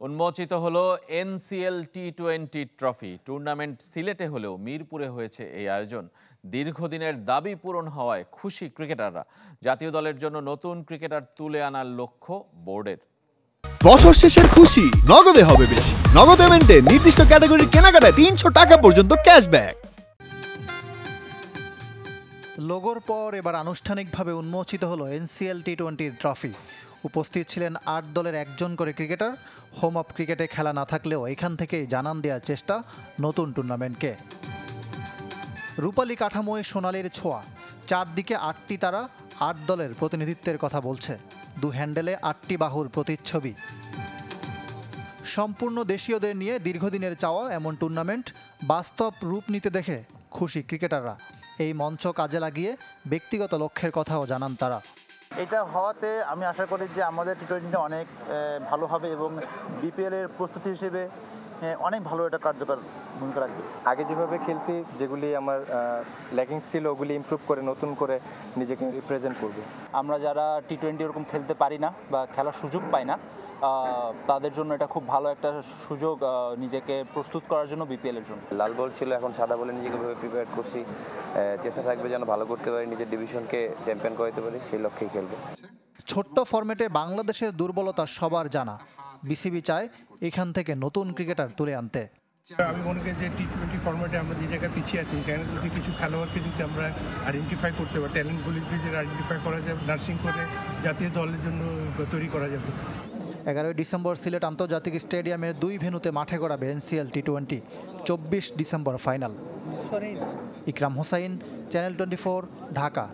উন্মোচিত হলো NCL টি-20 trophy. Tournament সিলেটে হলেও মিরপুরে হয়েছে এই আয়োজন। দীর্ঘদিনের দাবি পূরণ হওয়ায় খুশি ক্রিকেটাররা। জাতীয় দলের জন্য নতুন ক্রিকেটার তুলে আনার লক্ষ্য বোর্ডের। বছর শেষের খুশি নগদে হবে বেশি। নগদ পেমেন্টে নির্দিষ্ট ক্যাটাগরির কেনাকাটায় ৩০০ টাকা পর্যন্ত ক্যাশব্যাক। লোগোর পর এবার আনুষ্ঠানিকভাবে উন্মোচিত হলো এনসিএল টি-20 ট্রফি। উপস্থিত ছিলেন ৮ দলের একজন করে ক্রিকেটার। হোম অফ ক্রিকেটে খেলা না থাকলেও এখান থেকেই জানান দেওয়ার চেষ্টা নতুন টুর্নামেন্টকে। রূপালী কাঠামোয় সোনালির ছোঁয়া, চারদিকে ৮টি তারা ৮ দলের প্রতিনিধিত্বের কথা বলছে। দু হ্যান্ডেলে ৮টি বাহুর প্রতিচ্ছবি। সম্পূর্ণ দেশীয়দের নিয়ে দীর্ঘদিনের চাওয়া এমন টুর্নামেন্ট বাস্তব রূপ নিতে দেখে খুশি ক্রিকেটাররা। এই মঞ্চ কাজে লাগিয়ে ব্যক্তিগত লক্ষ্যের কথাও জানান তারা। এটা হওয়াতে আমি আশা করি যে আমাদের টি-20 অনেক ভালো হবে এবং বিপিএলের প্রস্তুতি হিসেবে অনেক ভালো একটা কার্যকর ভূমিকা রাখবে। আগে যেভাবে খেলছি, যেগুলি আমার ল্যাকিংস ছিল, ওগুলি ইমপ্রুভ করে নতুন করে নিজেকে রিপ্রেজেন্ট করব। আমরা যারা টি-20 ওরকম খেলতে পারি না বা খেলার সুযোগ পাই না, তাদের জন্য এটা খুব ভালো একটা সুযোগ নিজেকে প্রস্তুত করার জন্য, বিপিএলের জন্য। লাল বল ছিল, এখন সাদা বলে নিজেকে প্রিপেয়ার করছি। চেষ্টা থাকবে যেন ভালো করতে পারি, নিজের ডিভিশনকে চ্যাম্পিয়ন করতে পারি, সেই লক্ষ্যেই খেলবে। ছোট্ট ফরম্যাটে বাংলাদেশের দুর্বলতা সবার জানা। বিসিবি চায় এখান থেকে নতুন ক্রিকেটার তুলে আনতে। আমি মনে করি যে টি-20 ফরম্যাটে আমরা যে জায়গায় পিছিয়ে আছি, সেখানে যদি কিছু খেলোয়াড়কে যদি আমরা আইডেন্টিফাই করতে পারি, ট্যালেন্টগুলিকে যদি আইডেন্টিফাই করা যাবে, নার্সিং করে জাতীয় দলের জন্য তৈরি করা যাবে। 11 ডিসেম্বর সিলেট আন্তর্জাতিক স্টেডিয়ামের 2 ভেন্যুতে মাঠে গড়াবে এনসিএল টি-20। 24 December final. Ikram Hossain, channel 24, Dhaka.